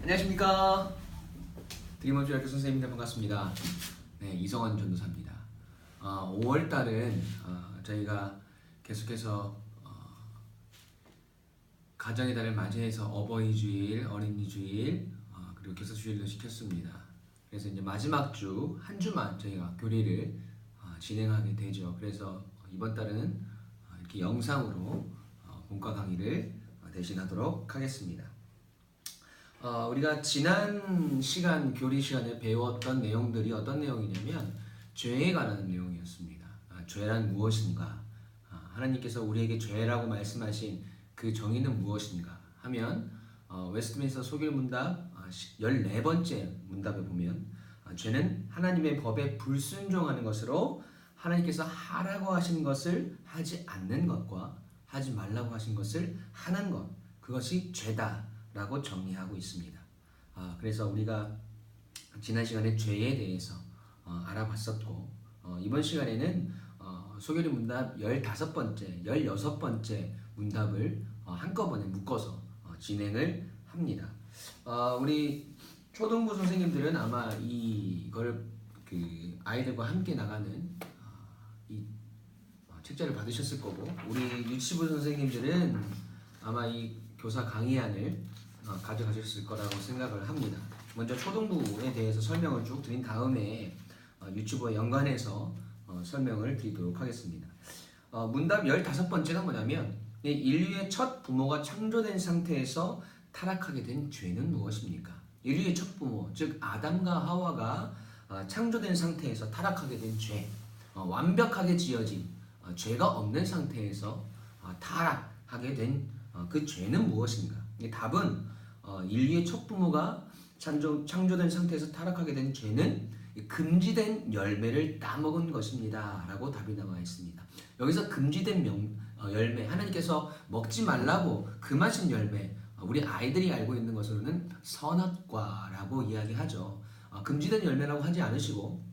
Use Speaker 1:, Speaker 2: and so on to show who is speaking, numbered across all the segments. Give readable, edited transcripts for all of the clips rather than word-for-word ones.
Speaker 1: 안녕하십니까. 드림워즈 학교 선생님들 반갑습니다. 네, 이성환 전도사입니다. 5월달은 저희가 계속해서 가정의 달을 맞이해서 어버이주일, 어린이주일, 그리고 교사주일로 시켰습니다. 그래서 이제 마지막 주, 한 주만 저희가 교리를 진행하게 되죠. 그래서 이번 달에는 이렇게 영상으로 본과 강의를 대신하도록 하겠습니다. 우리가 지난 시간 교리 시간에 배웠던 내용들이 어떤 내용이냐면 죄에 관한 내용이었습니다. 죄란 무엇인가? 하나님께서 우리에게 죄라고 말씀하신 그 정의는 무엇인가? 하면 웨스트민스터 소결 문답 14번째 문답에 보면 죄는 하나님의 법에 불순종하는 것으로 하나님께서 하라고 하신 것을 하지 않는 것과 하지 말라고 하신 것을 하는 것, 그것이 죄다 라고 정리하고 있습니다. 그래서 우리가 지난 시간에 죄에 대해서 알아봤었고, 이번 시간에는 소결의 문답 15번째, 16번째 문답을 한꺼번에 묶어서 진행을 합니다. 우리 초등부 선생님들은 아마 이걸 그 아이들과 함께 나가는 이 책자를 받으셨을 거고, 우리 유치부 선생님들은 아마 이 교사 강의안을 가져가셨을 거라고 생각을 합니다. 먼저 초등부에 대해서 설명을 쭉 드린 다음에 유튜브와 연관해서 설명을 드리도록 하겠습니다. 문답 15번째가 뭐냐면 인류의 첫 부모가 창조된 상태에서 타락하게 된 죄는 무엇입니까? 인류의 첫 부모, 즉 아담과 하와가 창조된 상태에서 타락하게 된 죄, 완벽하게 지어진 죄가 없는 상태에서 타락하게 된 그 죄는 무엇인가? 답은 인류의 첫 부모가 창조된 상태에서 타락하게 된 죄는 금지된 열매를 따먹은 것입니다 라고 답이 나와 있습니다. 여기서 금지된 열매, 하나님께서 먹지 말라고 금하신 열매, 우리 아이들이 알고 있는 것으로는 선악과라고 이야기하죠. 금지된 열매라고 하지 않으시고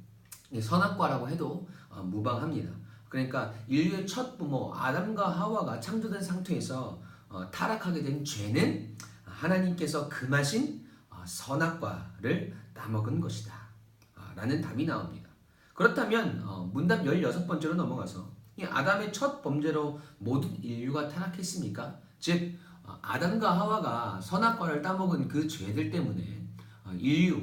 Speaker 1: 선악과라고 해도 무방합니다. 그러니까 인류의 첫 부모 아담과 하와가 창조된 상태에서 타락하게 된 죄는 하나님께서 금하신 선악과를 따먹은 것이다 라는 답이 나옵니다. 그렇다면 문답 16번째로 넘어가서 이 아담의 첫 범죄로 모든 인류가 타락했습니까? 즉 아담과 하와가 선악과를 따먹은 그 죄들 때문에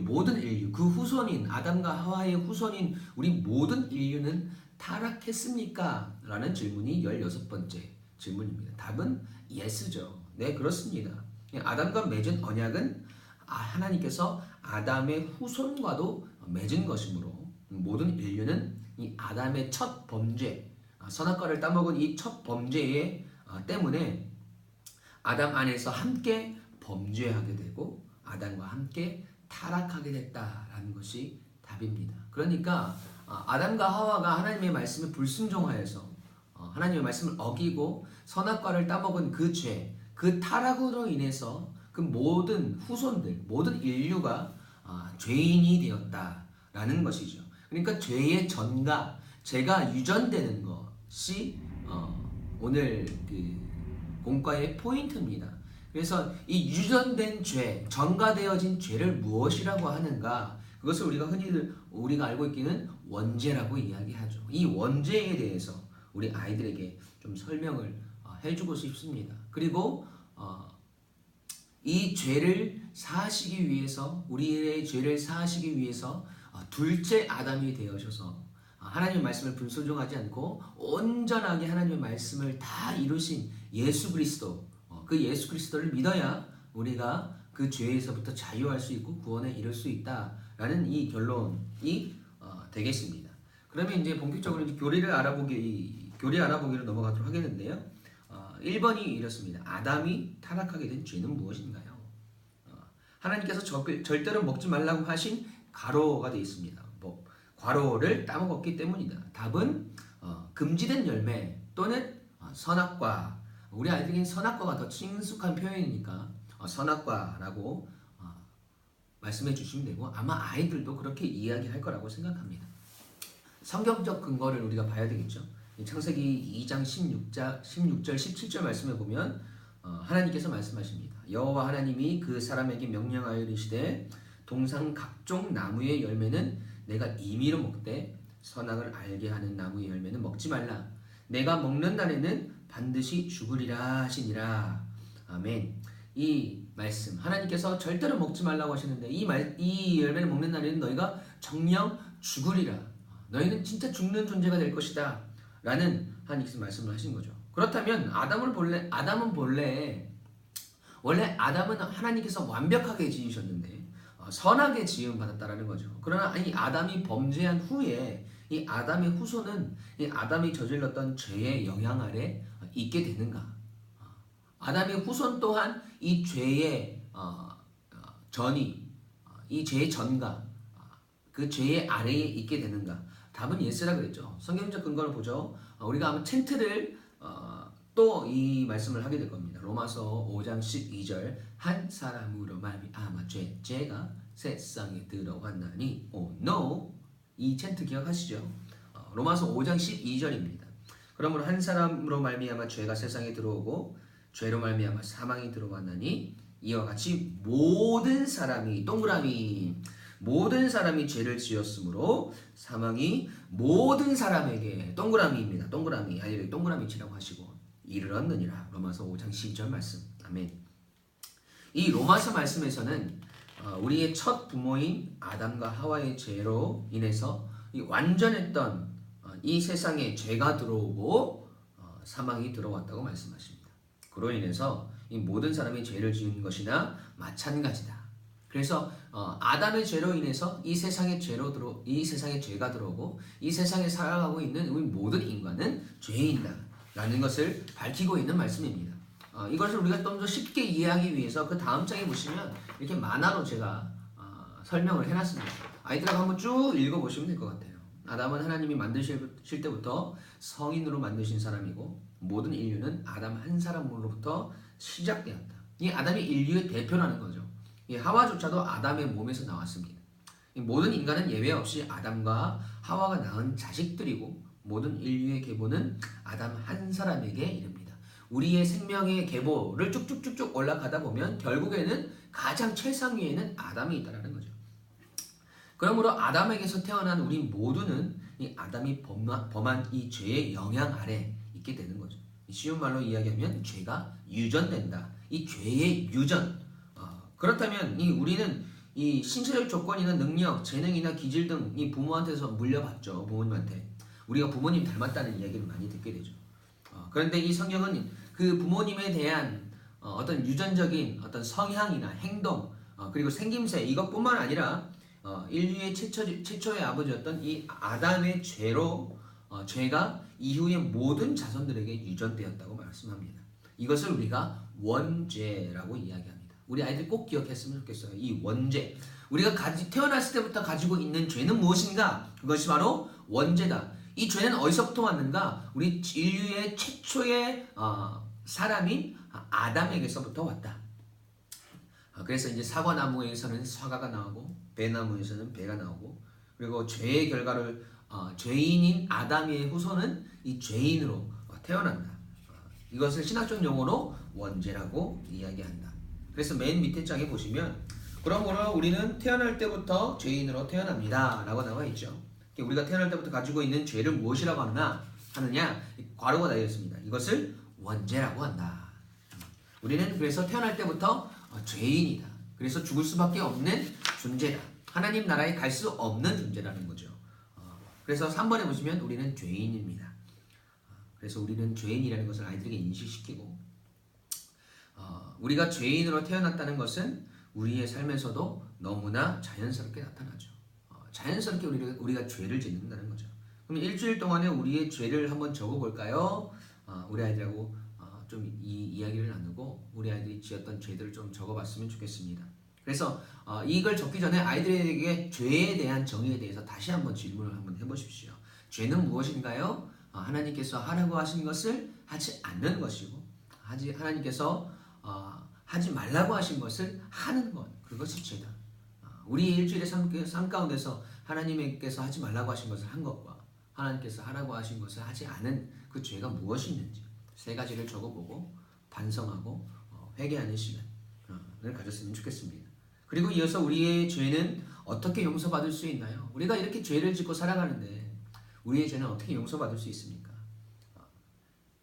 Speaker 1: 모든 인류, 그 후손인 아담과 하와의 후손인 우리 모든 인류는 타락했습니까? 라는 질문이 16번째 질문입니다. 답은 yes죠. 네, 그렇습니다. 아담과 맺은 언약은 하나님께서 아담의 후손과도 맺은 것이므로 모든 인류는 이 아담의 첫 범죄, 선악과를 따먹은 이 첫 범죄 때문에 아담 안에서 함께 범죄하게 되고 아담과 함께 타락하게 됐다라는 것이 답입니다. 그러니까 아담과 하와가 하나님의 말씀에 불순종하여서 하나님의 말씀을 어기고 선악과를 따먹은 그 죄, 그 타락으로 인해서 그 모든 후손들, 모든 인류가 죄인이 되었다라는 것이죠. 그러니까 죄의 전가, 죄가 유전되는 것이 오늘 그 본과의 포인트입니다. 그래서 이 유전된 죄, 전가되어진 죄를 무엇이라고 하는가? 그것을 우리가 흔히들 우리가 알고 있기는 원죄라고 이야기하죠. 이 원죄에 대해서 우리 아이들에게 좀 설명을 해주고 싶습니다. 그리고 이 죄를 사하시기 위해서, 우리의 죄를 사하시기 위해서 둘째 아담이 되어셔서 하나님의 말씀을 불순종하지 않고 온전하게 하나님의 말씀을 다 이루신 예수 그리스도, 그 예수 그리스도를 믿어야 우리가 그 죄에서부터 자유할 수 있고 구원에 이를 수 있다라는 이 결론이 되겠습니다. 그러면 이제 본격적으로 이제 교리 알아보기로 넘어가도록 하겠는데요. 1번이 이렇습니다. 아담이 타락하게 된 죄는 무엇인가요? 하나님께서 절대로 먹지 말라고 하신 가로가 되어 있습니다. 과로를 따먹었기 때문이다. 답은 금지된 열매 또는 선악과. 우리 아이들에게는 선악과가 더 친숙한 표현이니까 선악과라고 말씀해 주시면 되고, 아마 아이들도 그렇게 이야기할 거라고 생각합니다. 성경적 근거를 우리가 봐야 되겠죠. 창세기 2장 16절 17절 말씀에 보면 하나님께서 말씀하십니다. 여호와 하나님이 그 사람에게 명령하여 이르시되 동산 각종 나무의 열매는 내가 임의로 먹되 선악을 알게 하는 나무의 열매는 먹지 말라. 내가 먹는 날에는 반드시 죽으리라 하시니라. 아멘. 이 말씀 하나님께서 절대로 먹지 말라고 하시는데 이 열매를 먹는 날에는 너희가 정녕 죽으리라. 너희는 진짜 죽는 존재가 될 것이다 라는 하나님께서 말씀을 하신 거죠. 그렇다면 아담은 원래 아담은 하나님께서 완벽하게 지으셨는데 선하게 지음 받았다라는 거죠. 그러나 이 아담이 범죄한 후에 이 아담의 후손은 이 아담이 저질렀던 죄의 영향 아래 있게 되는가? 아담의 후손 또한 이 죄의 이 죄의 전가, 그 죄의 아래에 있게 되는가? 답은 예스라 그랬죠. 성경적 근거를 보죠. 우리가 아마 텐트를 또 이 말씀을 하게 될 겁니다. 로마서 5장 12절 한 사람으로 말미암아 죄가 세상에 들어왔나니 oh no 이 텐트 기억하시죠? 로마서 5장 12절입니다. 그러므로 한 사람으로 말미암아 죄가 세상에 들어오고 죄로 말미암아 사망이 들어왔나니 이와 같이 모든 사람이 모든 사람이 죄를 지었으므로 사망이 모든 사람에게 동그라미입니다. 동그라미 아니 동그라미 치라고 하시고 이르렀느니라. 로마서 5장 12절 말씀. 아멘. 이 로마서 말씀에서는 우리의 첫 부모인 아담과 하와의 죄로 인해서 이 완전했던 이 세상에 죄가 들어오고 사망이 들어왔다고 말씀하십니다. 그로 인해서 이 모든 사람이 죄를 지은 것이나 마찬가지다. 그래서 아담의 죄로 인해서 이 세상에 죄가 들어오고 이 세상에 살아가고 있는 우리 모든 인간은 죄인이다 라는 것을 밝히고 있는 말씀입니다. 이것을 우리가 좀 더 쉽게 이해하기 위해서 그 다음 장에 보시면 이렇게 만화로 제가 설명을 해놨습니다. 아이들하고 한번 쭉 읽어보시면 될 것 같아요. 아담은 하나님이 만드실 때부터 성인으로 만드신 사람이고 모든 인류는 아담 한 사람으로부터 시작되었다. 이 아담이 인류의 대표라는 거죠. 이 하와조차도 아담의 몸에서 나왔습니다. 이 모든 인간은 예외 없이 아담과 하와가 낳은 자식들이고 모든 인류의 계보는 아담 한 사람에게 이릅니다. 우리의 생명의 계보를 쭉쭉쭉쭉 올라가다 보면 결국에는 가장 최상위에는 아담이 있다는 거죠. 그러므로 아담에게서 태어난 우리 모두는 이 아담이 범한 이 죄의 영향 아래 있게 되는 거죠. 쉬운 말로 이야기하면 죄가 유전된다. 이 죄의 유전. 그렇다면 우리는 이 신체적 조건이나 능력, 재능이나 기질 등 이 부모한테서 물려받죠. 부모님한테. 우리가 부모님 닮았다는 이야기를 많이 듣게 되죠. 그런데 이 성경은 그 부모님에 대한 어떤 유전적인 어떤 성향이나 행동 그리고 생김새 이것뿐만 아니라 인류의 최초의 아버지였던 이 아담의 죄가 이후의 모든 자손들에게 유전되었다고 말씀합니다. 이것을 우리가 원죄라고 이야기합니다. 우리 아이들 꼭 기억했으면 좋겠어요. 이 원죄. 우리가 태어났을 때부터 가지고 있는 죄는 무엇인가? 그것이 바로 원죄다. 이 죄는 어디서부터 왔는가? 우리 인류의 최초의 사람인 아담에게서부터 왔다. 그래서 이제 사과나무에서는 사과가 나오고 배나무에서는 배가 나오고 그리고 죄의 결과를 죄인인 아담의 후손은 이 죄인으로 태어난다. 이것을 신학적 용어로 원죄라고 이야기한다. 그래서 맨 밑에 장에 보시면 그러므로 우리는 태어날 때부터 죄인으로 태어납니다 라고 나와 있죠. 우리가 태어날 때부터 가지고 있는 죄를 무엇이라고 하느냐 괄호가 달려 있습니다. 이것을 원죄라고 한다. 우리는 그래서 태어날 때부터 죄인이다. 그래서 죽을 수밖에 없는 존재다. 하나님 나라에 갈 수 없는 존재라는 거죠. 그래서 3번에 보시면 우리는 죄인입니다. 그래서 우리는 죄인이라는 것을 아이들에게 인식시키고 우리가 죄인으로 태어났다는 것은 우리의 삶에서도 너무나 자연스럽게 나타나죠. 자연스럽게 우리가 죄를 짓는다는 거죠. 그럼 일주일 동안에 우리의 죄를 한번 적어볼까요? 우리 아이들하고 좀 이야기를 나누고 우리 아이들이 지었던 죄들을 좀 적어봤으면 좋겠습니다. 그래서 이걸 적기 전에 아이들에게 죄에 대한 정의에 대해서 다시 한번 질문을 한번 해보십시오. 죄는 무엇인가요? 하나님께서 하라고 하신 것을 하지 않는 것이고 하나님께서 하지 말라고 하신 것을 하는 것, 그것이 죄다. 우리 일주일의 삶 가운데서 하나님께서 하지 말라고 하신 것을 한 것과 하나님께서 하라고 하신 것을 하지 않은 그 죄가 무엇이 있는지 세 가지를 적어보고 반성하고 회개하는 시간을 가졌으면 좋겠습니다. 그리고 이어서 우리의 죄는 어떻게 용서받을 수 있나요? 우리가 이렇게 죄를 짓고 살아가는데 우리의 죄는 어떻게 용서받을 수 있습니까?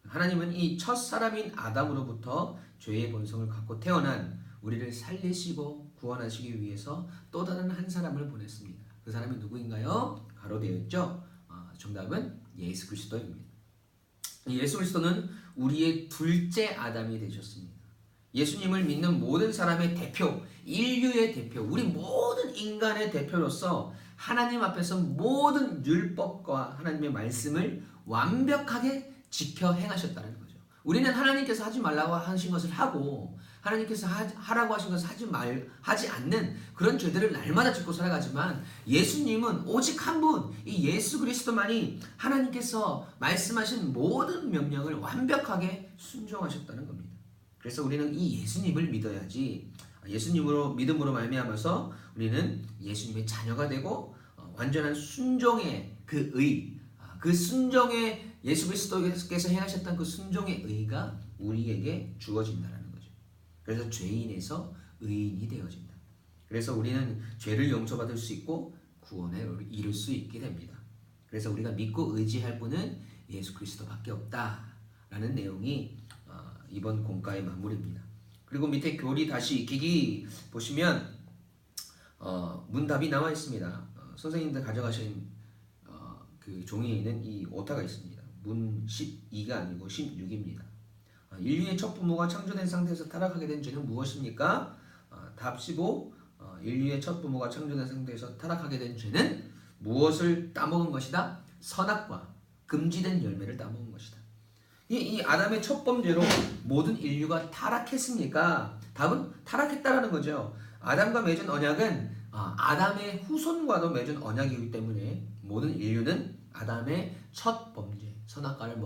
Speaker 1: 하나님은 이 첫 사람인 아담으로부터 죄의 본성을 갖고 태어난 우리를 살리시고 구원하시기 위해서 또 다른 한 사람을 보냈습니다. 그 사람이 누구인가요? 가로되어 있죠. 정답은 예수 그리스도입니다. 예수 그리스도는 우리의 둘째 아담이 되셨습니다. 예수님을 믿는 모든 사람의 대표, 인류의 대표, 우리 모든 인간의 대표로서 하나님 앞에서 모든 율법과 하나님의 말씀을 완벽하게 지켜 행하셨다는 거죠. 우리는 하나님께서 하지 말라고 하신 것을 하고 하나님께서 하라고 하신 것을 하지 않는 그런 죄들을 날마다 짓고 살아가지만 예수님은 오직 한 분, 이 예수 그리스도만이 하나님께서 말씀하신 모든 명령을 완벽하게 순종하셨다는 겁니다. 그래서 우리는 이 예수님을 믿어야지 예수님으로 믿음으로 말미암아서 우리는 예수님의 자녀가 되고 완전한 순종의 그 의, 그 순종의 예수 그리스도께서 행하셨던 그 순종의 의가 우리에게 주어진다는 거죠. 그래서 죄인에서 의인이 되어진다. 그래서 우리는 죄를 용서받을 수 있고 구원을 이룰 수 있게 됩니다. 그래서 우리가 믿고 의지할 분은 예수 그리스도밖에 없다라는 내용이 이번 공과의 마무리입니다. 그리고 밑에 교리 다시 익히기 보시면 문답이 나와 있습니다. 선생님들 가져가신 그 종이에는 이 오타가 있습니다. 문 12가 아니고 16입니다. 인류의 첫 부모가 창조된 상태에서 타락하게 된 죄는 무엇입니까? 답 15. 인류의 첫 부모가 창조된 상태에서 타락하게 된 죄는 무엇을 따먹은 것이다? 선악과 금지된 열매를 따먹은 것이다. 이 아담의 첫 범죄로 모든 인류가 타락했습니까? 답은 타락했다라는 거죠. 아담과 맺은 언약은 아담의 후손과도 맺은 언약이기 때문에 모든 인류는 아담의 첫 범죄, 선악과를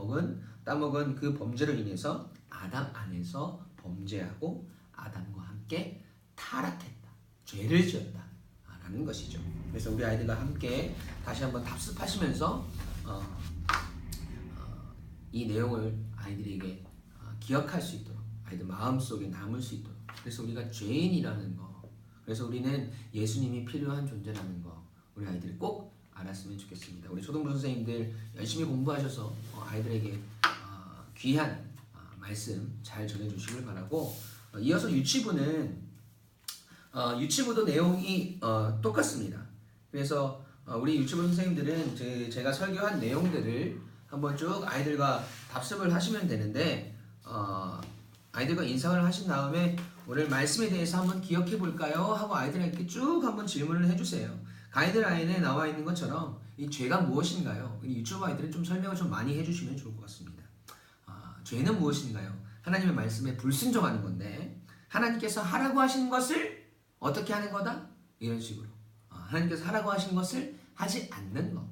Speaker 1: 따먹은 그 범죄로 인해서 아담 안에서 범죄하고 아담과 함께 타락했다. 죄를 지었다. 라는 것이죠. 그래서 우리 아이들과 함께 다시 한번 답습하시면서 이 내용을 아이들에게 기억할 수 있도록 아이들 마음속에 남을 수 있도록 그래서 우리가 죄인이라는 거 그래서 우리는 예수님이 필요한 존재라는 거 우리 아이들이 꼭 알았으면 좋겠습니다. 우리 초등부 선생님들 열심히 공부하셔서 아이들에게 귀한 말씀 잘 전해주시길 바라고 이어서 유치부는 유치부도 내용이 똑같습니다. 그래서 우리 유치부 선생님들은 제가 설교한 내용들을 한번 쭉 아이들과 답습을 하시면 되는데 아이들과 인상을 하신 다음에 오늘 말씀에 대해서 한번 기억해 볼까요? 하고 아이들에게 쭉 한번 질문을 해주세요. 가이드라인에 나와 있는 것처럼 이 죄가 무엇인가요? 유튜브 아이들은 좀 설명을 좀 많이 해주시면 좋을 것 같습니다. 죄는 무엇인가요? 하나님의 말씀에 불순종하는 건데 하나님께서 하라고 하신 것을 어떻게 하는 거다? 이런 식으로 하나님께서 하라고 하신 것을 하지 않는 거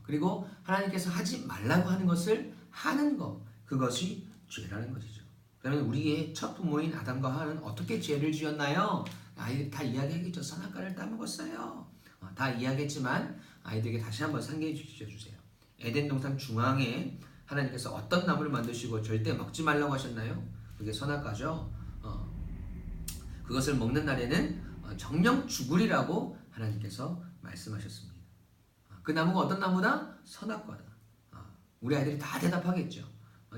Speaker 1: 그리고 하나님께서 하지 말라고 하는 것을 하는 거 그것이 죄라는 것이죠. 그러면 우리의 첫 부모인 아담과 하와는 어떻게 죄를 지었나요? 아이들이 다 이야기하겠죠. 선악과를 따먹었어요. 다 이야기했지만 아이들에게 다시 한번 상기해 주세요. 에덴 동산 중앙에 하나님께서 어떤 나무를 만드시고 절대 먹지 말라고 하셨나요? 그게 선악과죠. 그것을 먹는 날에는 정령 죽으리라고 하나님께서 말씀하셨습니다. 그 나무가 어떤 나무다? 선악과다. 우리 아이들이 다 대답하겠죠.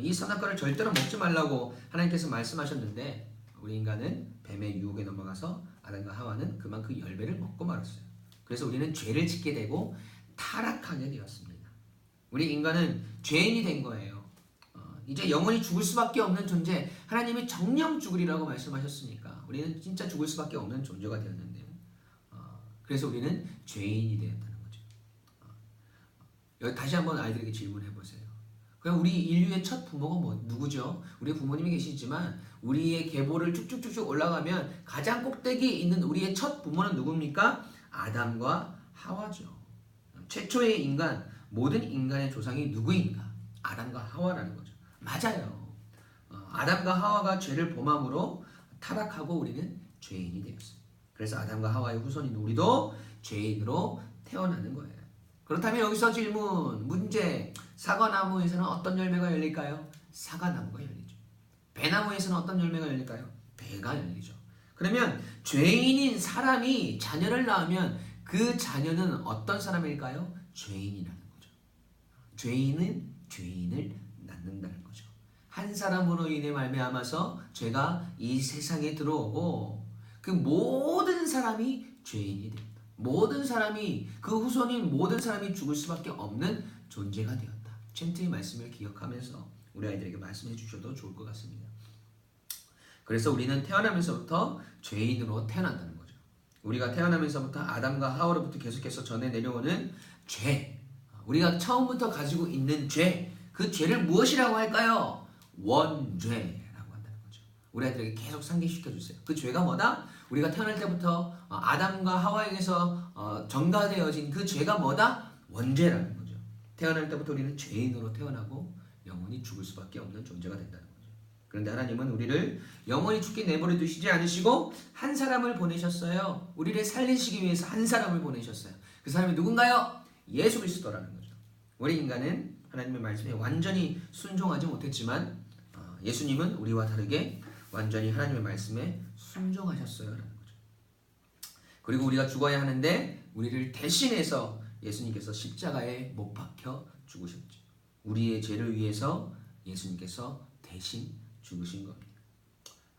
Speaker 1: 이 선악과를 절대로 먹지 말라고 하나님께서 말씀하셨는데 우리 인간은 뱀의 유혹에 넘어가서 아담과 하와는 그만 그 열매를 먹고 말았어요. 그래서 우리는 죄를 짓게 되고 타락하게 되었습니다. 우리 인간은 죄인이 된 거예요. 이제 영원히 죽을 수밖에 없는 존재 하나님이 정령 죽으리라고 말씀하셨으니까 우리는 진짜 죽을 수밖에 없는 존재가 되었는데 그래서 우리는 죄인이 되었다는 거죠. 여기 다시 한번 아이들에게 질문해 보세요. 그럼 우리 인류의 첫 부모가 누구죠? 우리 부모님이 계시지만 우리의 계보를 쭉쭉쭉쭉 올라가면 가장 꼭대기에 있는 우리의 첫 부모는 누굽니까? 아담과 하와죠. 최초의 인간, 모든 인간의 조상이 누구인가? 아담과 하와라는 거죠. 맞아요. 아담과 하와가 죄를 범함으로 타락하고 우리는 죄인이 되었어요. 그래서 아담과 하와의 후손인 우리도 죄인으로 태어나는 거예요. 그렇다면 여기서 질문, 문제, 사과나무에서는 어떤 열매가 열릴까요? 사과나무가 열리죠. 배나무에서는 어떤 열매가 열릴까요? 배가 열리죠. 그러면 죄인인 사람이 자녀를 낳으면 그 자녀는 어떤 사람일까요? 죄인이라는 거죠. 죄인은 죄인을 낳는다는 거죠. 한 사람으로 인해 말미암아서 죄가 이 세상에 들어오고 그 모든 사람이 죄인이 됩니다. 모든 사람이 그 후손인 모든 사람이 죽을 수밖에 없는 존재가 되었다. 챈트의 말씀을 기억하면서 우리 아이들에게 말씀해 주셔도 좋을 것 같습니다. 그래서 우리는 태어나면서부터 죄인으로 태어난다는 거죠. 우리가 태어나면서부터 아담과 하와로부터 계속해서 전해 내려오는 죄, 우리가 처음부터 가지고 있는 죄, 그 죄를 무엇이라고 할까요? 원죄라고 한다는 거죠. 우리 아이들에게 계속 상기시켜 주세요. 그 죄가 뭐다? 우리가 태어날 때부터 아담과 하와에게서 전가되어진 그 죄가 뭐다? 원죄라는 거죠. 태어날 때부터 우리는 죄인으로 태어나고 영원히 죽을 수밖에 없는 존재가 된다는 거죠. 그런데 하나님은 우리를 영원히 죽게 내버려 두시지 않으시고 한 사람을 보내셨어요. 우리를 살리시기 위해서 한 사람을 보내셨어요. 그 사람이 누군가요? 예수 그리스도라는 거죠. 우리 인간은 하나님의 말씀에 완전히 순종하지 못했지만 예수님은 우리와 다르게 완전히 하나님의 말씀에 순종하셨어요라는 거죠. 그리고 우리가 죽어야 하는데 우리를 대신해서 예수님께서 십자가에 못 박혀 죽으셨죠. 우리의 죄를 위해서 예수님께서 대신 죽으신 겁니다.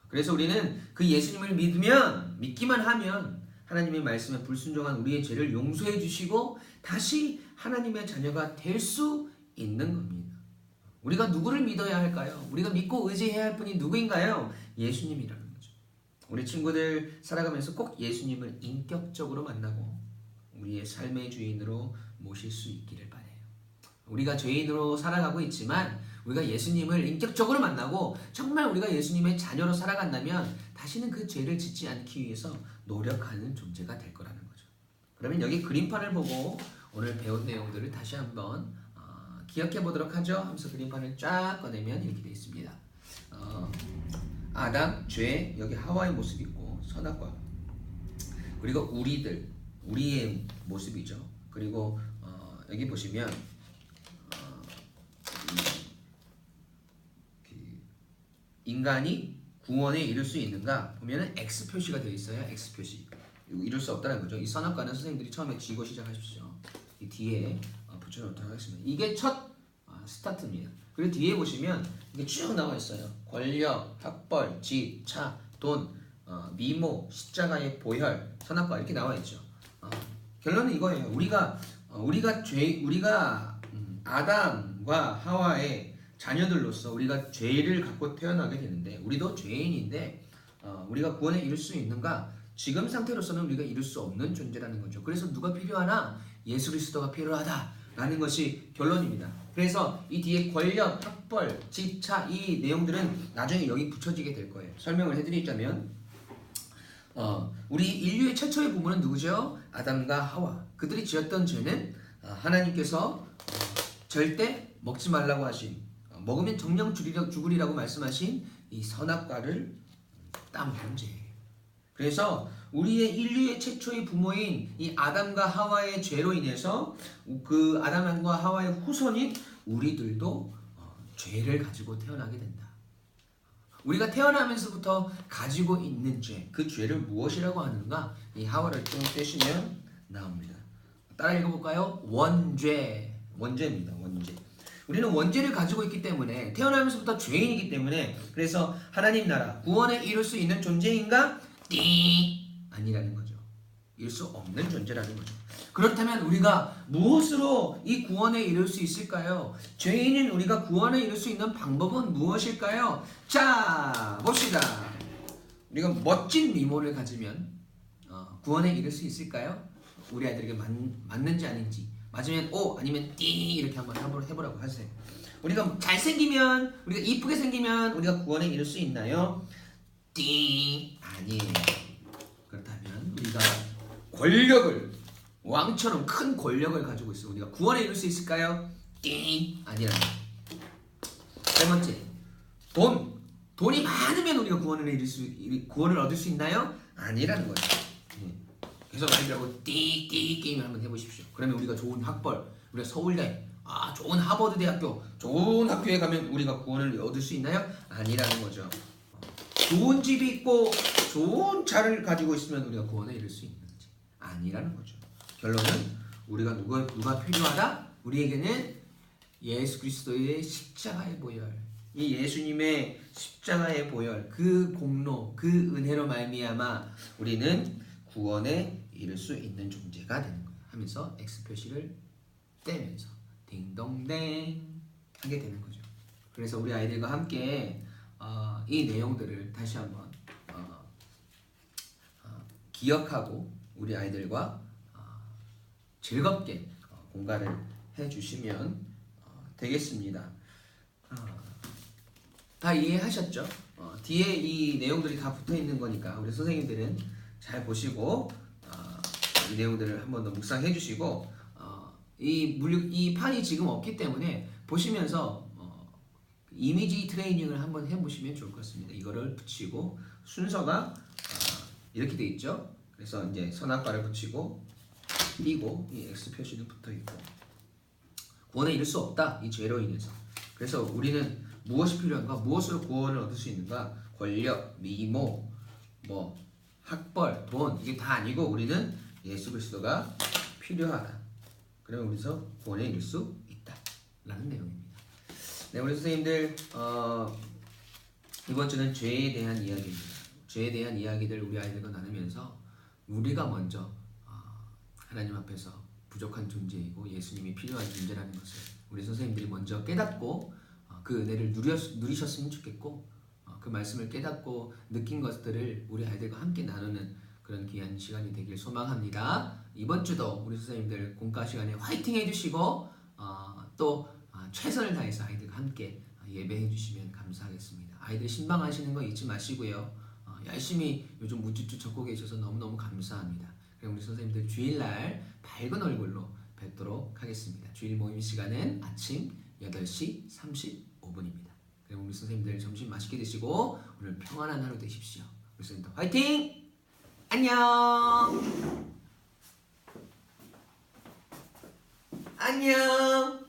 Speaker 1: 그래서 우리는 그 예수님을 믿기만 하면 하나님의 말씀에 불순종한 우리의 죄를 용서해 주시고 다시 하나님의 자녀가 될 수 있는 겁니다. 우리가 누구를 믿어야 할까요? 우리가 믿고 의지해야 할 분이 누구인가요? 예수님이라는 거죠. 우리 친구들 살아가면서 꼭 예수님을 인격적으로 만나고 우리의 삶의 주인으로 모실 수 있기를 바라요. 우리가 죄인으로 살아가고 있지만 우리가 예수님을 인격적으로 만나고 정말 우리가 예수님의 자녀로 살아간다면 다시는 그 죄를 짓지 않기 위해서 노력하는 존재가 될 거라는 거죠. 그러면 여기 그림판을 보고 오늘 배운 내용들을 다시 한번 기억해 보도록 하죠. 하면서 그림판을 쫙 꺼내면 이렇게 되어 있습니다. 아담, 죄, 여기 하와의 모습이 있고 선악과, 그리고 우리의 모습이죠. 그리고 여기 보시면 인간이 구원에 이를 수 있는가 보면은 X 표시가 되어 있어요. X 표시. 이룰 수 없다는 거죠. 이 선악과는 선생님들이 처음에 쥐고 시작하십시오. 이 뒤에 붙여놓도록 하겠습니다. 이게 첫 스타트입니다. 그리고 뒤에 보시면 이게 쭉 나와 있어요. 권력, 학벌, 집, 차, 돈, 미모, 십자가의 보혈, 선악과 이렇게 나와 있죠. 결론은 이거예요. 우리가 아담과 하와의 자녀들로서 우리가 죄를 갖고 태어나게 되는데 우리도 죄인인데 우리가 구원에 이룰 수 있는가? 지금 상태로서는 우리가 이룰 수 없는 존재라는 거죠. 그래서 누가 필요하나? 예수 그리스도가 필요하다라는 것이 결론입니다. 그래서 이 뒤에 권력, 학벌, 집, 차 이 내용들은 나중에 여기 붙여지게 될 거예요. 설명을 해드리자면 우리 인류의 최초의 부모는 누구죠? 아담과 하와. 그들이 지었던 죄는 하나님께서 절대 먹지 말라고 하신, 먹으면 정령 죽으리라고 말씀하신 이 선악과를 따먹은 죄예요. 그래서 우리의 인류의 최초의 부모인 이 아담과 하와의 죄로 인해서 그 아담과 하와의 후손인 우리들도 죄를 가지고 태어나게 된다. 우리가 태어나면서부터 가지고 있는 죄, 그 죄를 무엇이라고 하는가? 이 하와를 좀 떼시면 나옵니다. 따라 읽어볼까요? 원죄입니다. 원죄. 우리는 원죄를 가지고 있기 때문에 태어나면서부터 죄인이기 때문에 그래서 하나님 나라 구원에 이룰 수 있는 존재인가? 아니라는 거죠. 이룰 수 없는 존재라는 거죠. 그렇다면 우리가 무엇으로 이 구원에 이룰 수 있을까요? 죄인인 우리가 구원에 이룰 수 있는 방법은 무엇일까요? 자, 봅시다. 우리가 멋진 미모를 가지면 구원에 이룰 수 있을까요? 우리 아이들에게 맞는지 아닌지, 맞으면 O 아니면 D 이렇게 한번 해보라고 하세요. 우리가 잘생기면, 우리가 이쁘게 생기면 우리가 구원에 이룰 수 있나요? D 아니에요. 그렇다면 우리가 권력을, 왕처럼 큰 권력을 가지고 있어 우리가 구원에 이룰 수 있을까요? D 아니라는 거예요. 세 번째, 돈이 많으면 우리가 구원을 얻을 수 있나요? 아니라는 거죠. 그래서 아이들하고 띠 게임을 한번 해보십시오. 그러면 우리가 좋은 학벌, 우리가 서울대 좋은 하버드 대학교, 좋은 학교에 가면 우리가 구원을 얻을 수 있나요? 아니라는 거죠. 좋은 집이 있고 좋은 차를 가지고 있으면 우리가 구원에 이를 수 있는지 아니라는 거죠. 결론은 우리가 누가 필요하다? 우리에게는 예수 그리스도의 십자가의 보혈, 이 예수님의 십자가의 보혈, 그 공로, 그 은혜로 말미암아 우리는 구원에 이를 수 있는 존재가 되는 거예요. 하면서 X 표시를 떼면서 딩동댕 하게 되는 거죠. 그래서 우리 아이들과 함께 이 내용들을 다시 한번 기억하고 우리 아이들과 즐겁게 공부를 해주시면 되겠습니다. 다 이해하셨죠? 뒤에 이 내용들이 다 붙어 있는 거니까 우리 선생님들은 잘 보시고 이 내용들을 한번 더 묵상해 주시고 이 판이 지금 없기 때문에 보시면서 이미지 트레이닝을 한번 해보시면 좋을 것 같습니다. 이거를 붙이고 순서가 이렇게 돼 있죠. 그래서 이제 선악과를 붙이고 띄고 이 X 표시는 붙어 있고 구원에 이를 수 없다. 이 죄로 인해서. 그래서 우리는 무엇이 필요한가? 무엇으로 구원을 얻을 수 있는가? 권력, 미모, 학벌, 돈 이게 다 아니고 우리는 예수 그리스도가 필요하다. 그러면 우리서 구원에 이를 수 있다라는 내용입니다. 네, 우리 선생님들 이번 주는 죄에 대한 이야기입니다. 죄에 대한 이야기들 우리 아이들과 나누면서 우리가 먼저 하나님 앞에서 부족한 존재이고 예수님이 필요한 존재라는 것을 우리 선생님들이 먼저 깨닫고 그 은혜를 누리셨으면 좋겠고 그 말씀을 깨닫고 느낀 것들을 우리 아이들과 함께 나누는 그런 귀한 시간이 되길 소망합니다. 이번 주도 우리 선생님들 공과 시간에 화이팅 해주시고 또 최선을 다해서 아이들과 함께 예배해 주시면 감사하겠습니다. 아이들 신방하시는 거 잊지 마시고요. 열심히 요즘 우쭈쭈 적고 계셔서 너무너무 감사합니다. 그럼 우리 선생님들 주일날 밝은 얼굴로 뵙도록 하겠습니다. 주일 모임 시간은 아침 8시 35분입니다. 그럼 우리 선생님들 점심 맛있게 드시고 오늘 평안한 하루 되십시오. 우리 선생님들 화이팅! 안녕! 안녕!